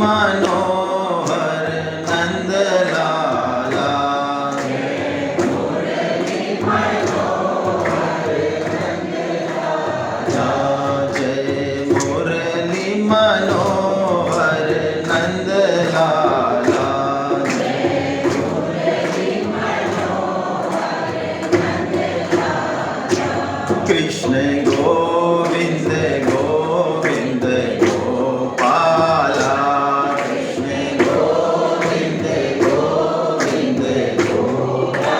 मनोहर नंद लाला। जय मुरली मनोहर नंद लाला। कृष्ण गोविंद गोविंद गोपाला। कृष्ण गोविंद गोविंद गोपाला।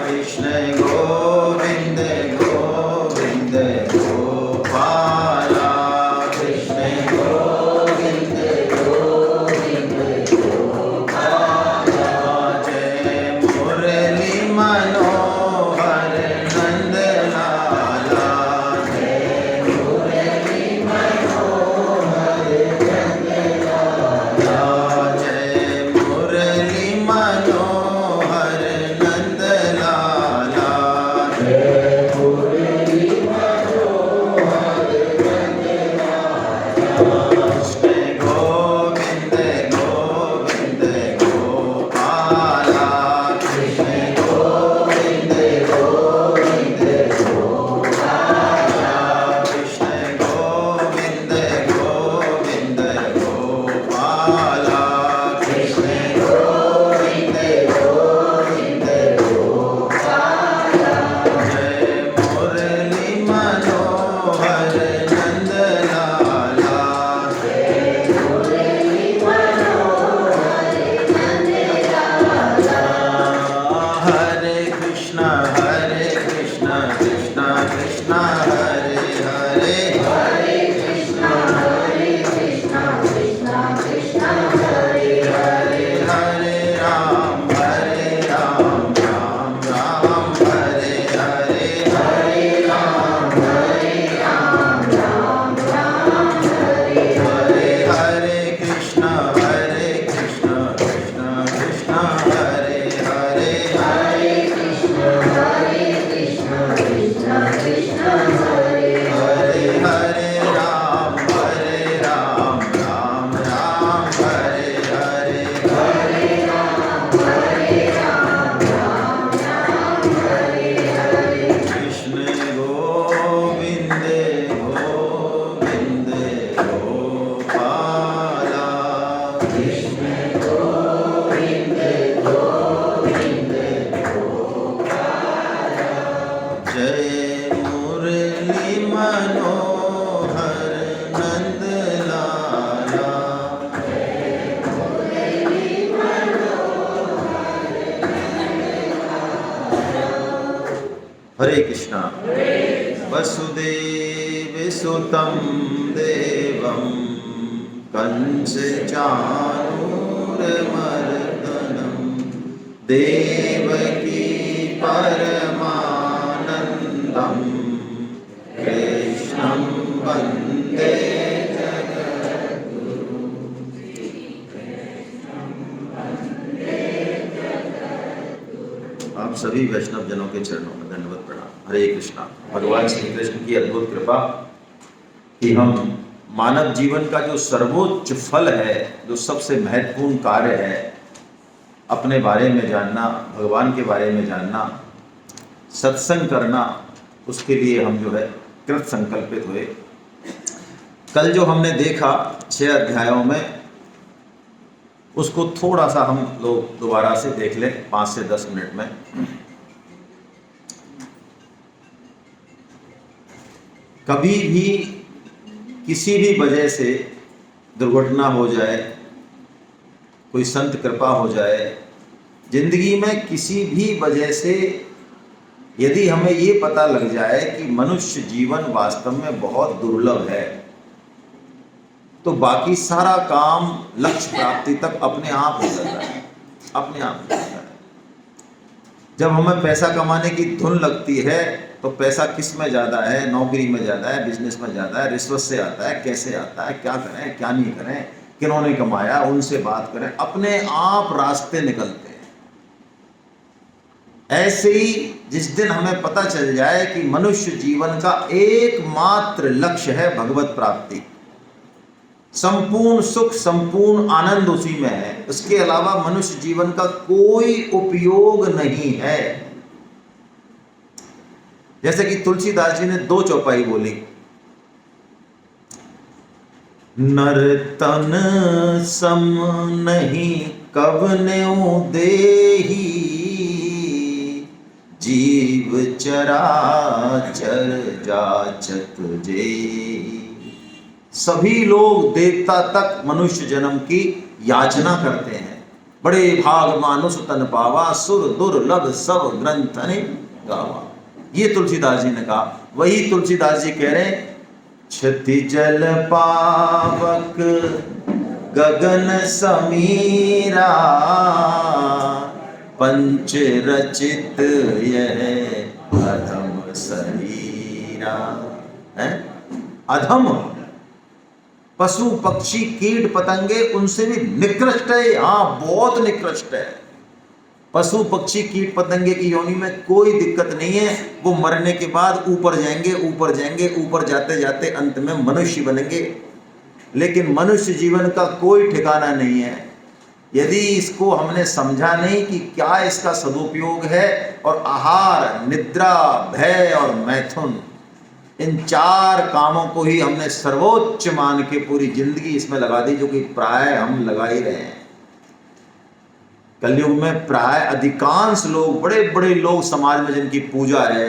कृष्ण गोविंद गोविंद गोपाला। कृष्ण गोविंद गोविंद गोपाला। जय मुरली मनोहर नंद लाला। जय मुरली मनोहर नंद लाला। जय मुरली मनोहर नंद लाला। जय मुरली मनोहर नंद लाला। कृष्ण गोविंद गोविंद गोपाला। कृष्ण गोविंद गोविंद गोपाला। कृष्ण गोविंद गोविंद गोपाला। कृष्ण गोविंद गोविंद गोपाला। जय मुरली मनोहर नंद लाला। जय मुरली मनोहर नंद लाला। हरे कृष्णा कृष्ण कृष्ण हरे हरे। हरे कृष्णा कृष्ण कृष्ण हरे हरे। हरे राम राम राम हरे हरे। हरे राम राम राम हरे हरे। हरे कृष्णा कृष्ण कृष्ण हरे हरे। हरे कृष्णा कृष्ण कृष्ण हरे हरे। हरे राम राम राम हरे हरे। हरे राम राम हरे हरे। कृष्ण गोविंद गोविंद गोपाला। कृष्ण गोविंद गोविंद गोपाला। जय मुरली मनोहर नंद लाला। हरे कृष्णा। वसुदेव सुतं देवं कंस चाणूरमर्दनं देवकी परमानन्दं कृष्णं वन्दे जगद्गुरुं। आप सभी वैष्णव जनों के चरणों में दंडवत प्रणाम। हरे कृष्णा। भगवान श्री कृष्ण की अद्भुत कृपा कि हम मानव जीवन का जो सर्वोच्च फल है, जो सबसे महत्वपूर्ण कार्य है, अपने बारे में जानना, भगवान के बारे में जानना, सत्संग करना, उसके लिए हम जो है कृत संकल्पित हुए। कल जो हमने देखा 6 अध्यायों में, उसको थोड़ा सा हम लोग दोबारा से देख लें 5 से 10 मिनट में। कभी भी किसी भी वजह से दुर्घटना हो जाए, कोई संत कृपा हो जाए, जिंदगी में किसी भी वजह से यदि हमें ये पता लग जाए कि मनुष्य जीवन वास्तव में बहुत दुर्लभ है, तो बाकी सारा काम लक्ष्य प्राप्ति तक अपने आप हो जाता है, अपने आप हो जाता है। जब हमें पैसा कमाने की धुन लगती है तो पैसा किस में ज़्यादा है, नौकरी में ज़्यादा है, बिजनेस में ज़्यादा है, रिश्वत से आता है, कैसे आता है, क्या करें क्या नहीं करें, किन्होंने कमाया उनसे बात करें, अपने आप रास्ते निकलते हैं। ऐसे ही जिस दिन हमें पता चल जाए कि मनुष्य जीवन का एकमात्र लक्ष्य है भगवत प्राप्ति, संपूर्ण सुख, संपूर्ण आनंद उसी में है। उसके अलावा मनुष्य जीवन का कोई उपयोग नहीं है। जैसे कि तुलसीदास जी ने 2 चौपाई बोली, नर तन सम नहीं कवनेउ देही, जीव चराचर जाचत जेही। सभी लोग देवता तक मनुष्य जन्म की याचना करते हैं। बड़े भाग मानुष तन पावा, सुर दुर्लभ सब ग्रंथ ने गावा। ये तुलसीदास जी ने कहा। वही तुलसीदास जी कह रहे हैं, क्षति जल पावक गगन समीरा, पंच रचित यह अधम शरीरा। है अधम, पशु पक्षी कीट पतंगे उनसे भी निकृष्ट है। हाँ, बहुत निकृष्ट है। पशु पक्षी कीट पतंगे की योनि में कोई दिक्कत नहीं है। वो मरने के बाद ऊपर जाएंगे, ऊपर जाएंगे, ऊपर जाते जाते अंत में मनुष्य बनेंगे। लेकिन मनुष्य जीवन का कोई ठिकाना नहीं है। यदि इसको हमने समझा नहीं कि क्या इसका सदुपयोग है, और आहार, निद्रा, भय और मैथुन, इन 4 कामों को ही हमने सर्वोच्च मान के पूरी जिंदगी इसमें लगा दी, जो कि प्राय हम लगा ही रहे हैं। कलयुग में प्राय अधिकांश लोग, बड़े बड़े लोग समाज में जिनकी पूजा है,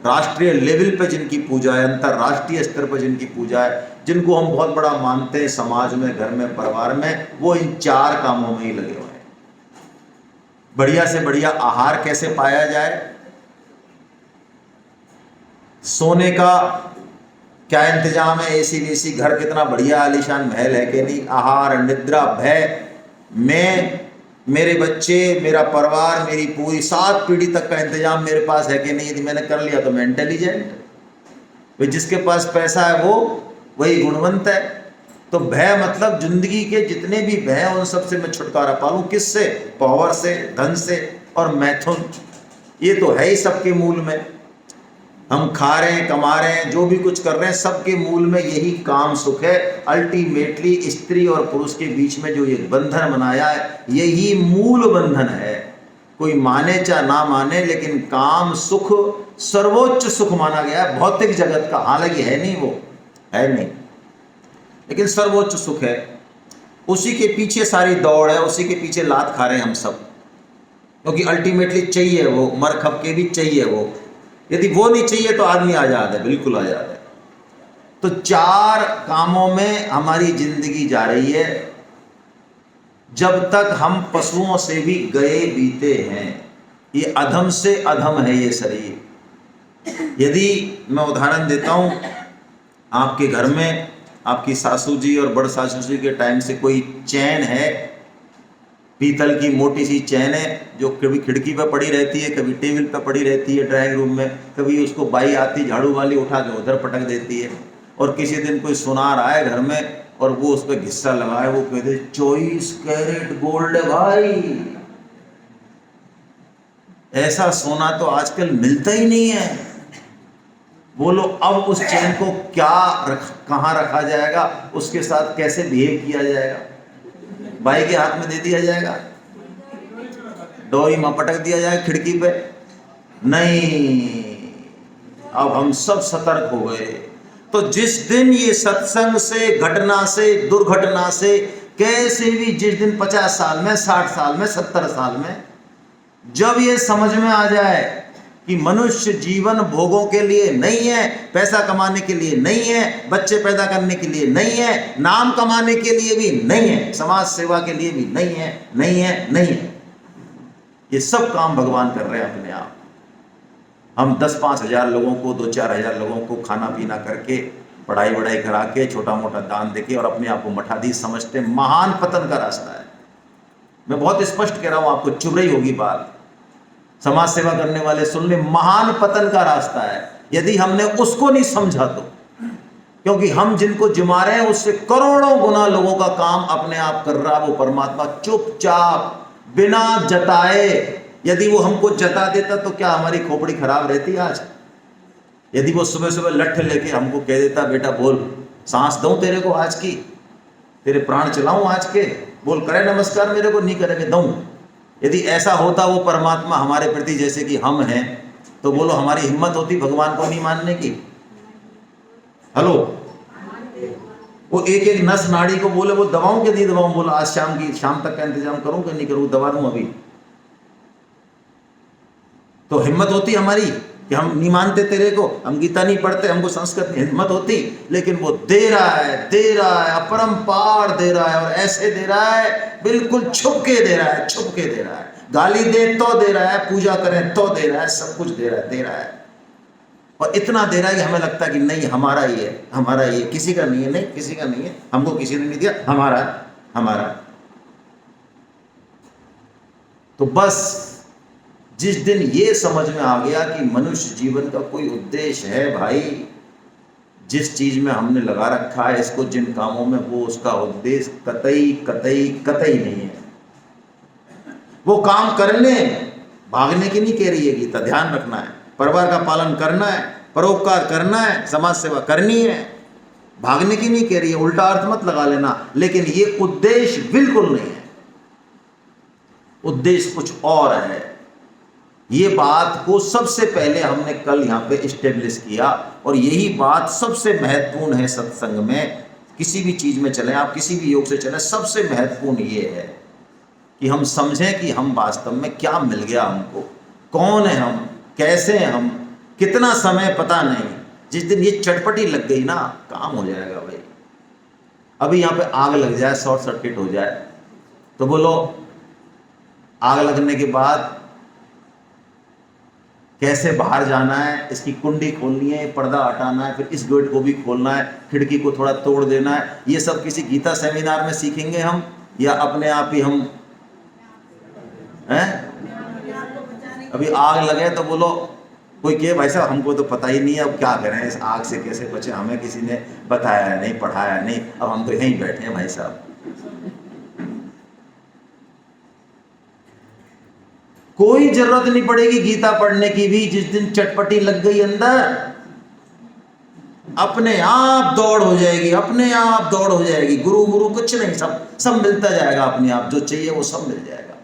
राष्ट्रीय लेवल पे जिनकी पूजा है, अंतरराष्ट्रीय स्तर पर जिनकी पूजा है, जिनको हम बहुत बड़ा मानते हैं समाज में, घर में, परिवार में, वो इन 4 कामों में ही लगे हुए हैं। बढ़िया से बढ़िया आहार कैसे पाया जाए, सोने का क्या इंतजाम है, एसी वेसी, घर कितना बढ़िया आलीशान महल है कि नहीं, आहार, निद्रा, भय, मैं, मेरे बच्चे, मेरा परिवार, मेरी पूरी 7 पीढ़ी तक का इंतजाम मेरे पास है कि नहीं। यदि मैंने कर लिया तो मैं इंटेलिजेंट। भाई जिसके पास पैसा है वो वही गुणवंत है। तो भय मतलब जिंदगी के जितने भी भय हैं उन सब से मैं छुटकारा पालूं। किससे? पावर से, धन से और मैथुन। ये तो है ही सबके मूल में। हम खा रहे हैं, कमा रहे हैं, जो भी कुछ कर रहे हैं, सबके मूल में यही काम सुख है। अल्टीमेटली स्त्री और पुरुष के बीच में जो ये बंधन बनाया है, यही मूल बंधन है। कोई माने चाहे ना माने, लेकिन काम सुख सर्वोच्च सुख माना गया है भौतिक जगत का। हालांकि है नहीं, वो है नहीं, लेकिन सर्वोच्च सुख है। उसी के पीछे सारी दौड़ है, उसी के पीछे लात खा रहे हैं हम सब, क्योंकि अल्टीमेटली चाहिए वो, मर खप के भी चाहिए वो। यदि वो नहीं चाहिए तो आदमी आजाद है, बिल्कुल आजाद है। तो 4 कामों में हमारी जिंदगी जा रही है, जब तक हम पशुओं से भी गए बीते हैं। ये अधम से अधम है ये शरीर। यदि मैं उदाहरण देता हूं, आपके घर में आपकी सासू जी और बड़ सासू जी के टाइम से कोई चैन है, पीतल की मोटी सी चैन है, जो कभी खिड़की पर पड़ी रहती है, कभी टेबल पर पड़ी रहती है ड्राइंग रूम में, कभी उसको बाई आती झाड़ू वाली उठा के उधर पटक देती है। और किसी दिन कोई सुनार आए घर में और वो उस पर घिस्सा लगाए, वो कहते 24 कैरेट गोल्ड है भाई। ऐसा सोना तो आजकल मिलता ही नहीं है। बोलो अब उस चैन को कहाँ रखा जाएगा, उसके साथ कैसे बिहेव किया जाएगा? भाई के हाथ में दे दिया जाएगा, डोरी में पटक दिया जाएगा खिड़की पे? नहीं, अब हम सब सतर्क हो गए। तो जिस दिन ये सत्संग से, घटना से, दुर्घटना से, कैसे भी, जिस दिन 50 साल में, 60 साल में, 70 साल में, जब ये समझ में आ जाए कि मनुष्य जीवन भोगों के लिए नहीं है, पैसा कमाने के लिए नहीं है, बच्चे पैदा करने के लिए नहीं है, नाम कमाने के लिए भी नहीं है, समाज सेवा के लिए भी नहीं है, नहीं है, नहीं है। ये सब काम भगवान कर रहे हैं अपने आप। हम 10-5 हज़ार लोगों को, 2-4 हज़ार लोगों को खाना पीना करके, पढ़ाई वढ़ाई करा के, छोटा मोटा दान देके और अपने आप को मठाधीश समझते, महान पतन का रास्ता है। मैं बहुत स्पष्ट कह रहा हूं, आपको चुभ रही होगी बात, समाज सेवा करने वाले सुन ले, महान पतन का रास्ता है यदि हमने उसको नहीं समझा तो। क्योंकि हम जिनको जिमा रहे हैं उससे करोड़ों गुना लोगों का काम अपने आप कर रहा है वो परमात्मा, चुपचाप बिना जताए। यदि वो हमको जता देता तो क्या हमारी खोपड़ी खराब रहती आज? यदि वो सुबह सुबह लठ लेके हमको कह देता, बेटा बोल, सांस दूं तेरे को आज की, तेरे प्राण चलाऊं आज के, बोल करे नमस्कार मेरे को, नहीं करेंगे दऊं। यदि ऐसा होता वो परमात्मा हमारे प्रति जैसे कि हम हैं, तो बोलो हमारी हिम्मत होती भगवान को नहीं मानने की? हेलो, वो एक एक नस नाड़ी को बोले वो दवाऊं के नहीं दवाऊं, बोला आज शाम तक का इंतजाम करूं कि नहीं करूं, दवा दूं अभी। तो हिम्मत होती हमारी कि हम नहीं मानते तेरे को, हम गीता नहीं पढ़ते, हमको संस्कृत में हिम्मत होती। लेकिन वो दे रहा है, अपरंपार दे रहा है, और ऐसे दे रहा है, बिल्कुल छुप के दे रहा है, छुप के दे रहा है। गाली दे तो दे रहा है, पूजा करें तो दे रहा है, सब कुछ दे रहा है। और इतना दे रहा है कि हमें लगता है कि नहीं हमारा ही है, हमारा ही है, किसी का नहीं है। नहीं, किसी का नहीं है, हमको किसी ने नहीं दिया, हमारा। तो बस जिस दिन ये समझ में आ गया कि मनुष्य जीवन का कोई उद्देश्य है भाई, जिस चीज में हमने लगा रखा है इसको, जिन कामों में, वो उसका उद्देश्य कतई नहीं है। वो काम करने भागने की नहीं कह रही है गीता, ध्यान रखना है। परिवार का पालन करना है, परोपकार करना है, समाज सेवा करनी है, भागने की नहीं कह रही है। उल्टा अर्थ मत लगा लेना। लेकिन ये उद्देश्य बिल्कुल नहीं है, उद्देश्य कुछ और है। ये बात को सबसे पहले हमने कल यहाँ पे इस्टेब्लिश किया, और यही बात सबसे महत्वपूर्ण है सत्संग में। किसी भी चीज में चलें आप, किसी भी योग से चलें, सबसे महत्वपूर्ण ये है कि हम समझें कि हम वास्तव में क्या मिल गया हमको, कौन है हम, कैसे हैं हम, कितना समय पता नहीं। जिस दिन ये चटपटी लग गई ना, काम हो जाएगा भाई। अभी यहाँ पे आग लग जाए, शॉर्ट सर्किट हो जाए, तो बोलो आग लगने के बाद कैसे बाहर जाना है, इसकी कुंडी खोलनी है, पर्दा हटाना है, फिर इस गेट को भी खोलना है, खिड़की को थोड़ा तोड़ देना है। ये सब किसी गीता सेमिनार में सीखेंगे हम, या अपने आप ही हम हैं? अभी आग लगे तो बोलो, कोई कहे भाई साहब हमको तो पता ही नहीं है, अब क्या करें, इस आग से कैसे बचे, हमें किसी ने बताया नहीं, पढ़ाया नहीं, अब हम तो यहीं बैठे हैं भाई साहब। कोई जरूरत नहीं पड़ेगी गीता पढ़ने की भी। जिस दिन चटपटी लग गई अंदर, अपने आप दौड़ हो जाएगी, अपने आप दौड़ हो जाएगी। गुरु कुछ नहीं, सब मिलता जाएगा अपने आप, जो चाहिए वो सब मिल जाएगा।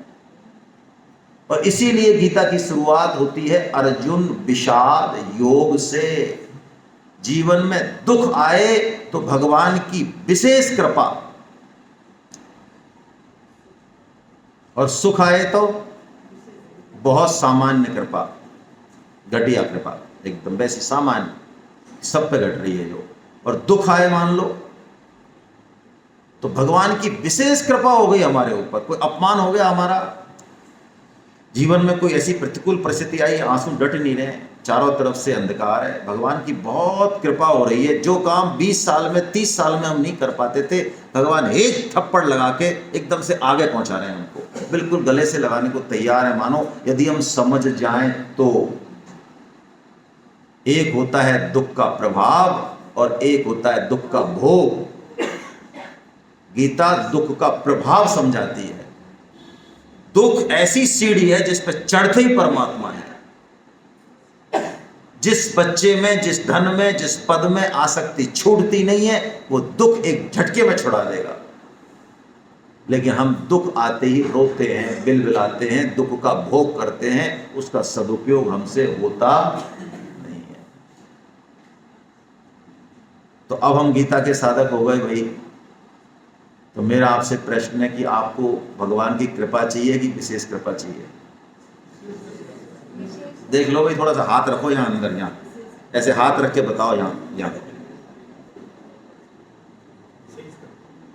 और इसीलिए गीता की शुरुआत होती है अर्जुन विषाद योग से। जीवन में दुख आए तो भगवान की विशेष कृपा, और सुख आए तो बहुत सामान्य कृपा, घटिया कृपा, एकदम वैसी सामान्य, सब पे घट रही है जो। और दुख आए मान लो तो भगवान की विशेष कृपा हो गई हमारे ऊपर। कोई अपमान हो गया हमारा, जीवन में कोई ऐसी प्रतिकूल परिस्थिति आई, आंसू डट नहीं रहे, चारों तरफ से अंधकार है, भगवान की बहुत कृपा हो रही है। जो काम 20 साल में 30 साल में हम नहीं कर पाते थे, भगवान एक थप्पड़ लगा के एकदम से आगे पहुंचा रहे हैं हमको, बिल्कुल गले से लगाने को तैयार है। मानो यदि हम समझ जाएं तो एक होता है दुख का प्रभाव और एक होता है दुख का भोग। गीता दुख का प्रभाव समझाती है। दुख ऐसी सीढ़ी है जिस पर चढ़ते ही परमात्मा है। जिस बच्चे में, जिस धन में, जिस पद में आसक्ति छूटती नहीं है, वो दुख एक झटके में छुड़ा देगा। लेकिन हम दुख आते ही रोते हैं, बिलबिलाते हैं, दुख का भोग करते हैं, उसका सदुपयोग हमसे होता नहीं है। तो अब हम गीता के साधक हो गए भाई। तो मेरा आपसे प्रश्न है कि आपको भगवान की कृपा चाहिए कि विशेष कृपा चाहिए? देख लो भाई, थोड़ा सा हाथ रखो यहाँ अंदर, यहाँ ऐसे हाथ रख के बताओ, यहाँ।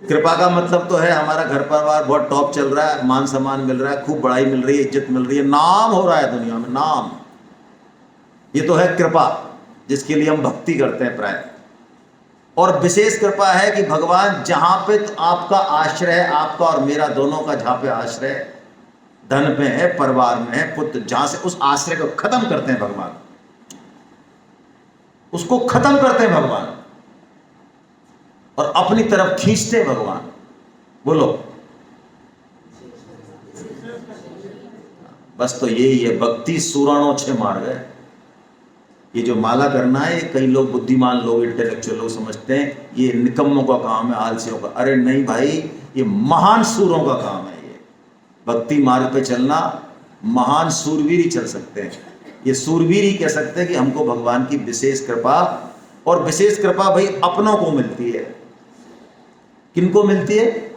कृपा का मतलब तो है हमारा घर परिवार बहुत टॉप चल रहा है, मान सम्मान मिल रहा है, खूब बड़ाई मिल रही है, इज्जत मिल रही है, नाम हो रहा है दुनिया में, नाम। ये तो है कृपा, जिसके लिए हम भक्ति करते हैं प्राय। और विशेष कृपा है कि भगवान जहां पे तो आपका आश्रय है, आपका और मेरा दोनों का जहां पे आश्रय है, धन में है, परिवार में है, पुत्र, जहां से उस आश्रय को खत्म करते हैं भगवान, उसको खत्म करते हैं भगवान और अपनी तरफ खींचते हैं भगवान। बोलो, बस तो यही है, भक्ति सुराणों छे मार गए। ये जो माला करना है, ये कई लोग बुद्धिमान लोग, इंटेलेक्चुअल लोग समझते हैं ये निकम्मों का काम है, आलसियों का। अरे नहीं भाई, ये महान सूरों का काम है। ये भक्ति मार्ग पे चलना, महान सूरवीर ही चल सकते हैं। ये सूरवीर ही कह सकते हैं कि हमको भगवान की विशेष कृपा, और विशेष कृपा भाई अपनों को मिलती है। किनको मिलती है?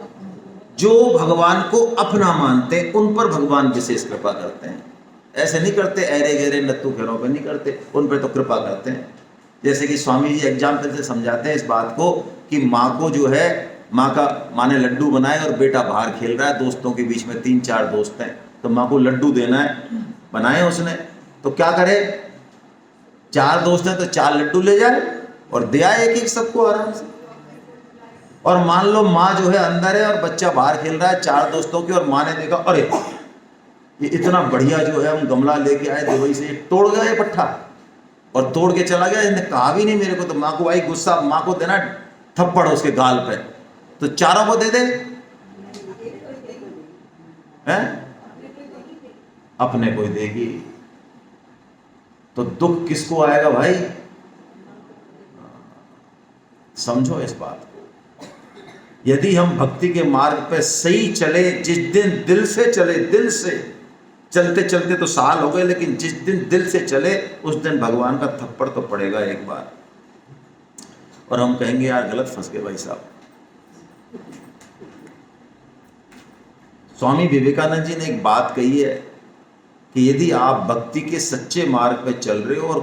जो भगवान को अपना मानते हैं, उन पर भगवान विशेष कृपा करते हैं। ऐसे नहीं करते ऐरे गहरे नत्थु खेरों पे नहीं करते, उन पर तो कृपा करते हैं। जैसे कि स्वामी जी एग्जाम्पल से समझाते हैं इस बात को कि माँ को जो है, माँ ने लड्डू बनाए और बेटा बाहर खेल रहा है, दोस्तों के बीच में 3-4 दोस्त हैं, तो माँ को लड्डू देना है, बनाए उसने, तो क्या करे, 4 दोस्त हैं तो 4 लड्डू ले जाए और दे आए एक एक सबको आराम से। और मान लो माँ जो है अंदर है और बच्चा बाहर खेल रहा है 4 दोस्तों की, और माँ ने देखा अरे ये इतना बढ़िया जो है हम गमला लेके आए दुबई से, तोड़ गया ये पट्टा और तोड़ के चला गया, इसने कहा भी नहीं मेरे को। तो माँ को आई गुस्सा, माँ को देना थप्पड़ उसके गाल पे, तो 4 को दे दे हैं, अपने को ही देगी। तो दुख किसको आएगा भाई? समझो इस बात को। यदि हम भक्ति के मार्ग पे सही चले, जिस दिन दिल से चले, दिल से चलते चलते तो साल हो गए, लेकिन जिस दिन दिल से चले उस दिन भगवान का थप्पड़ तो पड़ेगा एक बार, और हम कहेंगे यार गलत फंस गए भाई साहब। स्वामी विवेकानंद जी ने एक बात कही है कि यदि आप भक्ति के सच्चे मार्ग पर चल रहे हो और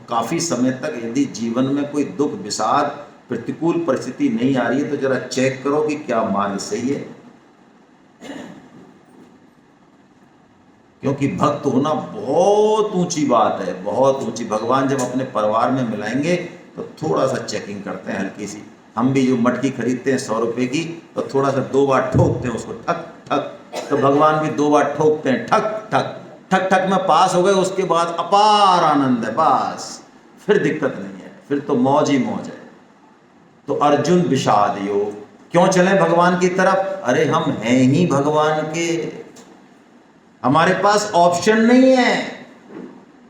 काफी समय तक यदि जीवन में कोई दुख, विषाद, प्रतिकूल परिस्थिति नहीं आ रही है, तो जरा चेक करो कि क्या मार्ग सही है। क्योंकि भक्त होना बहुत ऊंची बात है, बहुत ऊंची। भगवान जब अपने परिवार में मिलाएंगे तो थोड़ा सा चेकिंग करते हैं, हल्की सी। हम भी जो मटकी खरीदते हैं 100 रुपए की, तो थोड़ा सा 2 बार ठोकते हैं उसको, ठक ठक, तो भगवान भी 2 बार ठोकते हैं, ठक ठक। ठक ठक में पास हो गए, उसके बाद अपार आनंद है, बस फिर दिक्कत नहीं है, फिर तो मौज ही मौज है। तो अर्जुन विषाद योग, क्यों चले भगवान की तरफ? अरे हम हैं ही भगवान के, हमारे पास ऑप्शन नहीं है।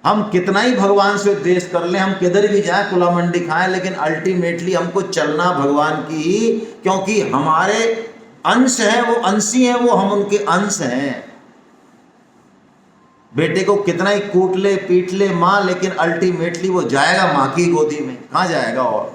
हम कितना ही भगवान से उद्देश्य कर लें, हम किधर भी जाएं, कुला मंडी खाएं, लेकिन अल्टीमेटली हमको चलना भगवान की ही, क्योंकि हमारे अंश हैं, वो अंशी हैं, वो हम उनके अंश हैं। बेटे को कितना ही कूट ले, पीट ले माँ, लेकिन अल्टीमेटली वो जाएगा माँ की गोदी में, कहाँ जाएगा? और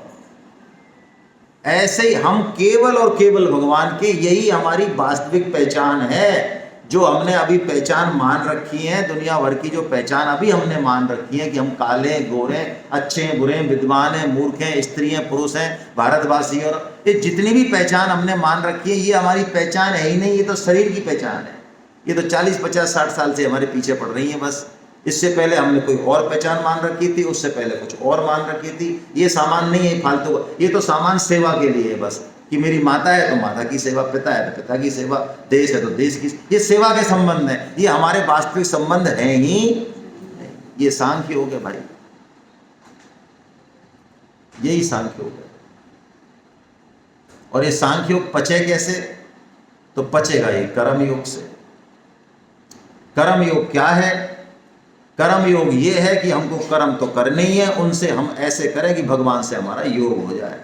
ऐसे ही हम केवल और केवल भगवान के, यही हमारी वास्तविक पहचान है। जो हमने अभी पहचान मान रखी है, दुनिया भर की जो पहचान अभी हमने मान रखी है कि हम काले, गोरे, अच्छे हैं, बुरे हैं, विद्वान हैं, मूर्ख हैं, स्त्री हैं, पुरुष हैं, भारतवासी, और ये जितनी भी पहचान हमने मान रखी है, ये हमारी पहचान है ही नहीं। ये तो शरीर की पहचान है। ये तो 40, 50, 60 साल से हमारे पीछे पड़ रही है बस। इससे पहले हमने कोई और पहचान मान रखी थी, उससे पहले कुछ और मान रखी थी। ये सामान नहीं है फालतू, ये तो सामान सेवा के लिए है बस, कि मेरी माता है तो माता की सेवा, पिता है तो पिता की सेवा, देश है तो देश की, ये सेवा के संबंध है। ये हमारे वास्तविक संबंध है ही, ये सांख्य हो गया भाई, यही सांख्य हो गया। और ये सांख्य योग पचे कैसे? तो पचेगा ये कर्म योग से। कर्म योग क्या है? कर्म योग ये है कि हमको कर्म तो करने ही है, उनसे हम ऐसे करें कि भगवान से हमारा योग हो जाए।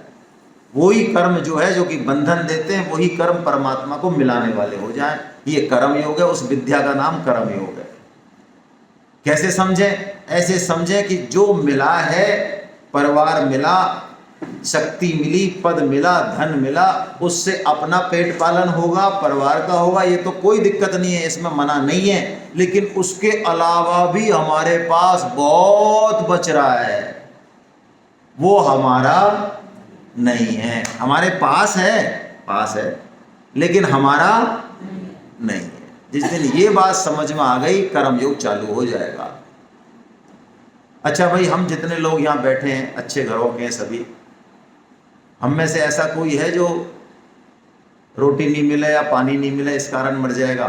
वही कर्म जो है जो कि बंधन देते हैं, वही कर्म परमात्मा को मिलाने वाले हो जाए। ये कर्म योग है, उस विद्या का नाम कर्म योग है। कैसे समझें? ऐसे समझें कि जो मिला है, परिवार मिला, शक्ति मिली, पद मिला, धन मिला, उससे अपना पेट पालन होगा, परिवार का होगा, ये तो कोई दिक्कत नहीं है, इसमें मना नहीं है। लेकिन उसके अलावा भी हमारे पास बहुत बच रहा है, वो हमारा नहीं है। हमारे पास है, लेकिन हमारा नहीं है। जिस दिन ये बात समझ में आ गई, कर्म योग चालू हो जाएगा। अच्छा भाई, हम जितने लोग यहाँ बैठे हैं अच्छे घरों के हैं सभी, हम में से ऐसा कोई है जो रोटी नहीं मिले या पानी नहीं मिले इस कारण मर जाएगा?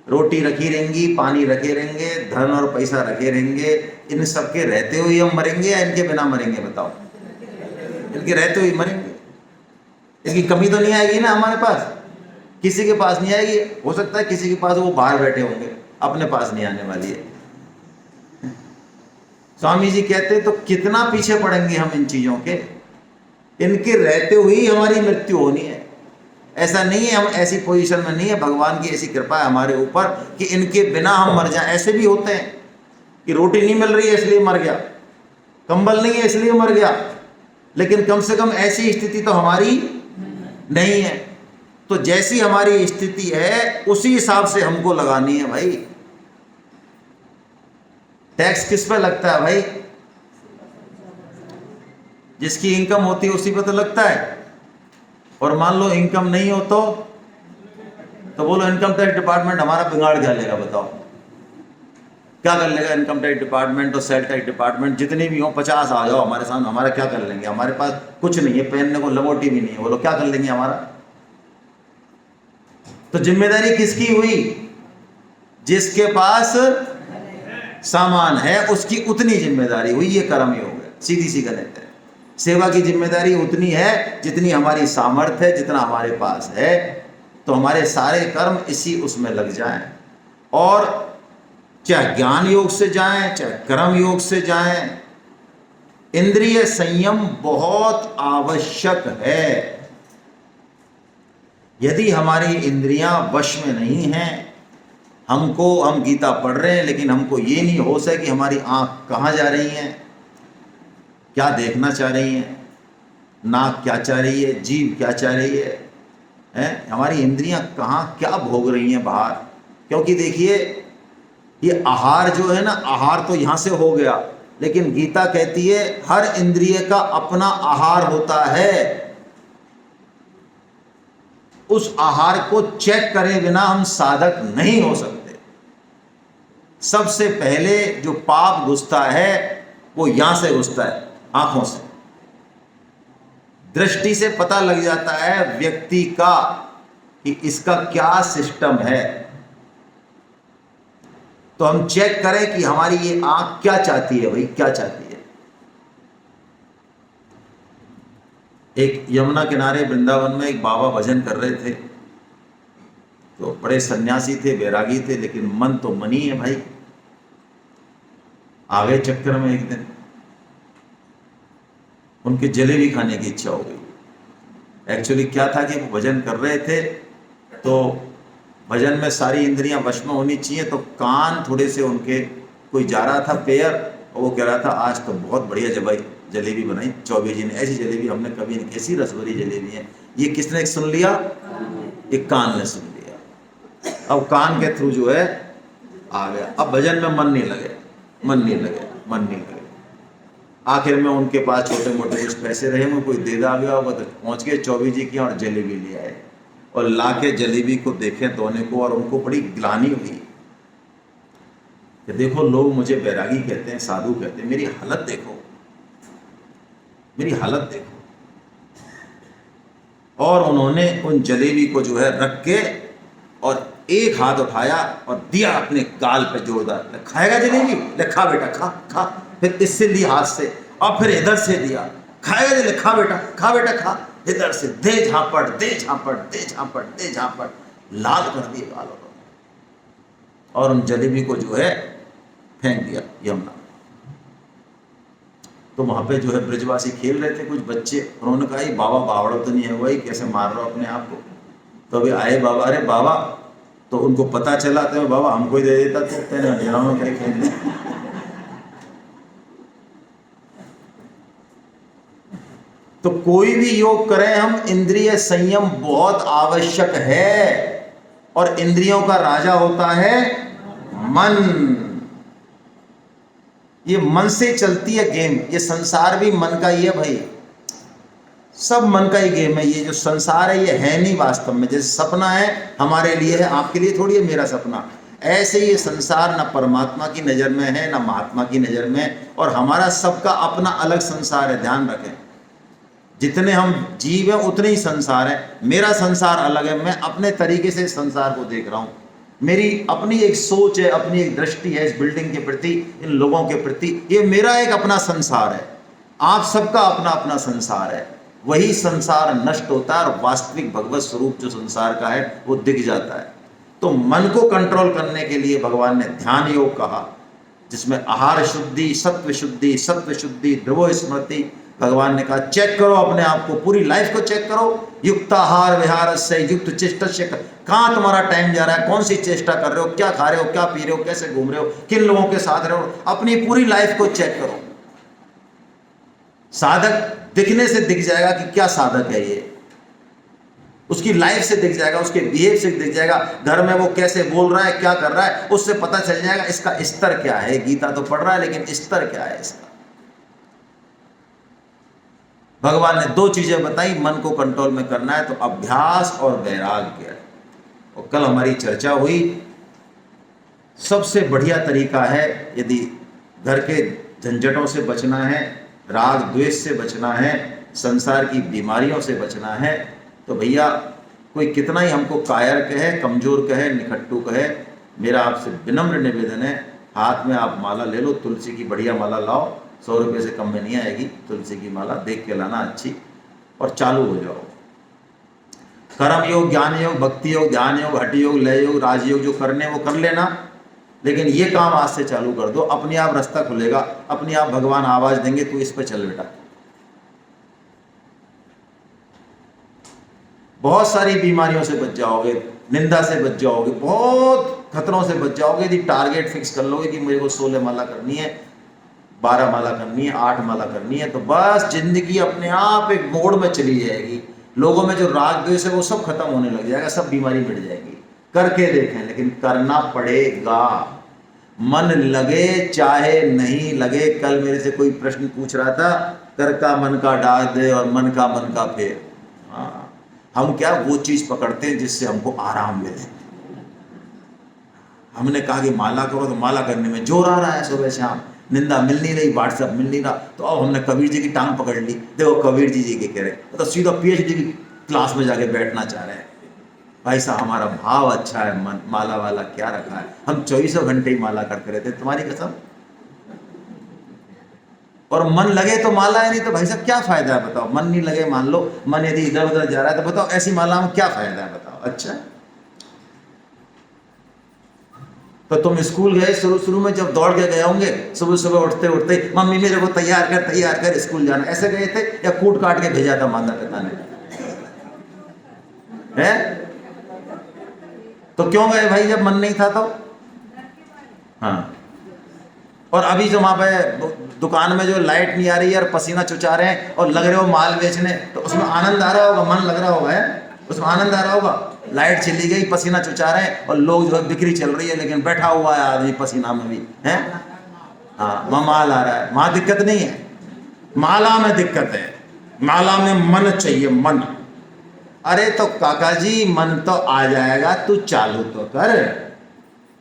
रोटी रखी रहेंगी, पानी रखे रहेंगे, धन और पैसा रखे रहेंगे, इन सबके रहते हुए हम मरेंगे या इनके बिना मरेंगे? बताओ। इनके रहते हुए मरेंगे। इसकी कमी तो नहीं आएगी ना हमारे पास, किसी के पास नहीं आएगी। हो सकता है किसी के पास वो बाहर बैठे होंगे, अपने पास नहीं आने वाली है। स्वामी जी कहते तो कितना पीछे पड़ेंगे हम इन चीजों के, इनके रहते हुए ही हमारी मृत्यु होनी है। ऐसा नहीं है हम ऐसी पोजीशन में नहीं है, भगवान की ऐसी कृपा है हमारे ऊपर कि इनके बिना हम मर जाएं। ऐसे भी होते हैं कि रोटी नहीं मिल रही है इसलिए मर गया, कंबल नहीं है इसलिए मर गया, लेकिन कम से कम ऐसी स्थिति तो हमारी नहीं है। तो जैसी हमारी स्थिति है उसी हिसाब से हमको लगानी है भाई। टैक्स किस पे लगता है भाई? जिसकी इनकम होती है उसी पे तो लगता है। और मान लो इनकम नहीं हो तो बोलो इनकम टैक्स डिपार्टमेंट हमारा बिगाड़ क्या लेगा? बताओ क्या कर लेगा इनकम टैक्स डिपार्टमेंट और सेल टैक्स डिपार्टमेंट, जितनी भी हो 50 आ जाओ हमारे साथ, हमारा क्या कर लेंगे? हमारे पास कुछ नहीं है, पहनने को लंगोटी भी नहीं है, बोलो क्या कर लेंगे हमारा? तो जिम्मेदारी किसकी हुई? जिसके पास सामान है उसकी उतनी जिम्मेदारी हुई। ये कर्म योग है, सीधी सी गणित है। सेवा की जिम्मेदारी उतनी है जितनी हमारी सामर्थ्य है, जितना हमारे पास है। तो हमारे सारे कर्म इसी उसमें लग जाएं, और चाहे ज्ञान योग से जाएं चाहे कर्म योग से जाएं, इंद्रिय संयम बहुत आवश्यक है। यदि हमारी इंद्रियां वश में नहीं हैं, हम गीता पढ़ रहे हैं लेकिन हमको ये नहीं हो सके कि हमारी आंख कहाँ जा रही है, क्या देखना चाह रही है, नाक क्या चाह रही है, जीभ क्या चाह रही है, हमारी इंद्रियां कहाँ क्या भोग रही हैं बाहर। क्योंकि देखिए ये आहार जो है ना, आहार तो यहाँ से हो गया, लेकिन गीता कहती है हर इंद्रिय का अपना आहार होता है। उस आहार को चेक करे बिना हम साधक नहीं हो सकते। सबसे पहले जो पाप घुसता है वो यहां से घुसता है, आंखों से। दृष्टि से पता लग जाता है व्यक्ति का कि इसका क्या सिस्टम है। तो हम चेक करें कि हमारी ये आंख क्या चाहती है, भाई क्या चाहती है। एक यमुना किनारे वृंदावन में एक बाबा भजन कर रहे थे, तो बड़े सन्यासी थे, बैरागी थे, लेकिन मन तो मनी है भाई। आ गए चक्कर में एक दिन उनके जलेबी खाने की इच्छा हो गई। एक्चुअली क्या था कि वो भजन कर रहे थे, तो भजन में सारी इंद्रियां वश में होनी चाहिए, तो कान थोड़े से उनके, कोई जा रहा था पेयर और वो कह रहा था आज तो बहुत बढ़िया जलेबी बनाई चौबे जी ने, ऐसी जलेबी हमने कभी नहीं, कैसी रसभरी जलेबी है। ये किसने सुन लिया? एक कान ने सुन लिया। अब कान के थ्रू जो है आ गया। अब भजन में मन नहीं लगे। आखिर में उनके पास छोटे मोटे कुछ पैसे रहे, में कोई दे दा गया होगा, तो पहुंच गए चौबे जी की और जलेबी ले आए, और लाके जलेबी को देखे दोनों को, और उनको बड़ी ग्लानि हुई कि देखो लोग मुझे बैरागी कहते हैं, साधु कहते हैं, मेरी हालत देखो, मेरी हालत देखो। और उन्होंने उन जलेबी को जो है रख के और एक हाथ उठाया और दिया अपने गाल पे जोरदार, खाएगा जलेबी? ले खा बेटा, खा खा। फिर इससे ली हाथ से, और फिर इधर से दिया, खाएगा जलेबी? खा बेटा, खा बेटा, खा। इधर से दे झापड़, दे झापड़, दे झापड़, दे झापड़, लाल कर दिए गाल और उन जलेबी को जो है फेंक दिया यमुना। तो वहां पे जो है ब्रजवासी खेल रहे थे कुछ बच्चे, उन्होंने कहा ये बाबा बावड़ा तो नहीं है भाई, कैसे मार रहे हो अपने आप को? तो अभी आए बाबा, अरे बाबा, तो उनको पता चला, तो बाबा हमको ही दे देता, तो तेरे अंधेरा में कहीं खेलने। तो कोई भी योग करें हम, इंद्रिय संयम बहुत आवश्यक है, और इंद्रियों का राजा होता है मन। ये मन से चलती है गेम, ये संसार भी मन का ही है भाई, सब मन का ही गेम है। ये जो संसार है ये है नहीं वास्तव में, जैसे सपना है हमारे लिए है, आपके लिए थोड़ी है मेरा सपना, ऐसे ये संसार ना परमात्मा की नज़र में है ना महात्मा की नज़र में, और हमारा सबका अपना अलग संसार है। ध्यान रखें, जितने हम जीव हैं उतने ही संसार है। मेरा संसार अलग है, मैं अपने तरीके से संसार को देख रहा हूँ, मेरी अपनी एक सोच है, अपनी एक दृष्टि है इस बिल्डिंग के प्रति, इन लोगों के प्रति, ये मेरा एक अपना संसार है। आप सबका अपना अपना संसार है। वही संसार नष्ट होता है और वास्तविक भगवत स्वरूप जो संसार का है वो दिख जाता है। तो मन को कंट्रोल करने के लिए भगवान ने ध्यान योग कहा, जिसमें आहार शुद्धि, सत्व शुद्धि, ध्रुव स्मृति। भगवान ने कहा चेक करो अपने आप को, पूरी लाइफ को चेक करो। युक्ताहार विहार से युक्त चेष्टस्य, कहाँ तुम्हारा टाइम जा रहा है, कौन सी चेष्टा कर रहे हो, क्या खा रहे हो, क्या पी रहे हो, कैसे घूम रहे हो, किन लोगों के साथ रहे हो, अपनी पूरी लाइफ को चेक करो। साधक दिखने से दिख जाएगा कि क्या साधक है ये, उसकी लाइफ से दिख जाएगा, उसके बिहेव से दिख जाएगा, घर में वो कैसे बोल रहा है, क्या कर रहा है, उससे पता चल जाएगा इसका स्तर क्या है। गीता तो पढ़ रहा है लेकिन स्तर क्या है इसका। भगवान ने दो चीजें बताई मन को कंट्रोल में करना है तो, अभ्यास और वैराग्य। और कल हमारी चर्चा हुई, सबसे बढ़िया तरीका है यदि घर के झंझटों से बचना है, राग द्वेष से बचना है, संसार की बीमारियों से बचना है, तो भैया कोई कितना ही हमको कायर कहे, कमजोर कहे, निखट्टू कहे, मेरा आपसे विनम्र निवेदन है, हाथ में आप माला ले लो, तुलसी की बढ़िया माला लाओ, 100 रुपये से कम में नहीं आएगी तुलसी की माला, देख के लाना अच्छी, और चालू हो जाओ। कर्म योग, ज्ञान योग, भक्ति योग, ध्यान योग, हठ योग, लय योग, राजयोग जो करने वो कर लेना, लेकिन ये काम आज से चालू कर दो, अपने आप रास्ता खुलेगा, अपने आप भगवान आवाज देंगे तू इस पे चल बेटा। बहुत सारी बीमारियों से बच जाओगे, निंदा से बच जाओगे, बहुत खतरों से बच जाओगे यदि टारगेट फिक्स कर लोगे कि मेरे को 16 माला करनी है, 12 माला करनी है, 8 माला करनी है, तो बस जिंदगी अपने आप एक मोड़ में चली जाएगी। लोगों में जो राग द्वेष है वो सब खत्म होने लग जाएगा, सब बीमारी मिट जाएगी। करके देखें, लेकिन करना पड़ेगा, मन लगे चाहे नहीं लगे। कल मेरे से कोई प्रश्न पूछ रहा था, कर का मन का डाल दे और मन का फेर। हाँ, हम क्या वो चीज पकड़ते हैं जिससे हमको आराम मिले। हमने कहा कि माला करो, तो माला करने में जोर आ रहा है, सुबह शाम निंदा मिल नहीं रही, व्हाट्सएप मिल नहीं रहा, तो अब हमने कबीर जी की टांग पकड़ ली। देखो कबीर जी के कह रहे, तो सीधा PhD की क्लास में जाके बैठना चाह रहे हैं। भाई साहब हमारा भाव अच्छा है, मन माला वाला क्या रखा है, हम 24 घंटे ही माला करते रहते, तुम्हारी कसम। और मन लगे तो माला है, नहीं तो भाई साहब क्या फायदा है बताओ। मन नहीं लगे, मान लो मन यदि इधर उधर जा रहा है, तो बताओ ऐसी माला में क्या फायदा है बताओ। अच्छा, तो तुम स्कूल गए, शुरू में जब दौड़ के गए होंगे, सुबह सुबह उठते उठते मम्मी मेरे को तैयार कर स्कूल जाना, ऐसे गए थे या कूट काट के भेजा था माता पिता ने? है तो क्यों गए भाई जब मन नहीं था तो? हाँ, और अभी जो वहां पे दुकान में जो लाइट नहीं आ रही है और पसीना चुचा रहे हैं और लग रहे हो माल बेचने, तो उसमें आनंद आ रहा होगा, मन लग रहा होगा, है उसमें आनंद आ रहा होगा। लाइट चली गई, पसीना चुचा रहे हैं और लोग जो है बिक्री चल रही है, लेकिन बैठा हुआ है आदमी पसीना में भी है। हाँ, वहाँ माल आ रहा है, वहाँ दिक्कत नहीं है, माला में दिक्कत है। माला में मन चाहिए, मन। अरे तो काका जी मन तो आ जाएगा, तू चालू तो कर,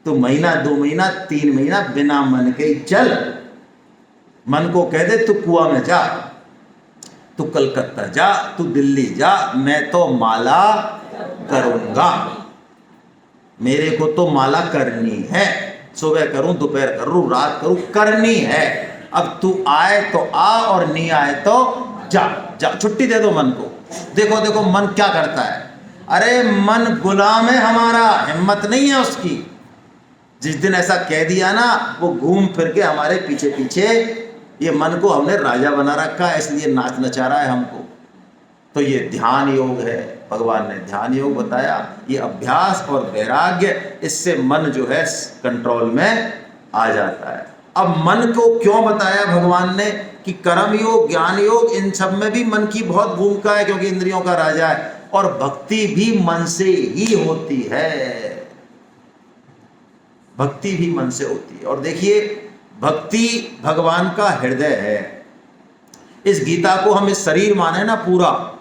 तू महीना 2 महीना 3 महीना बिना मन के ही चल। मन को कह दे तू कुआं में जा, तू कलकत्ता जा, तू दिल्ली जा, मैं तो माला करूंगा, मेरे को तो माला करनी है, सुबह करूं, दोपहर करूं, रात करूं, करनी है। अब तू आए तो आ और नहीं आए तो जा, छुट्टी दे दो मन को। देखो देखो मन क्या करता है। अरे मन गुलाम है हमारा, हिम्मत नहीं है उसकी। जिस दिन ऐसा कह दिया ना, वो घूम फिर के हमारे पीछे पीछे, ये मन को हमने राजा बना रखा है, इसलिए नाच नचा रहा है हमको। तो ये ध्यान योग है, भगवान ने ध्यान योग बताया, ये अभ्यास और वैराग्य, इससे मन जो है कंट्रोल में आ जाता है। अब मन को क्यों बताया भगवान ने कि कर्म योग, ज्ञान योग, इन सब में भी मन की बहुत भूमिका है, क्योंकि इंद्रियों का राजा है। और भक्ति भी मन से ही होती है, भक्ति भी मन से होती है। और देखिए, भक्ति भगवान का हृदय है। इस गीता को हम इस शरीर माने ना पूरा,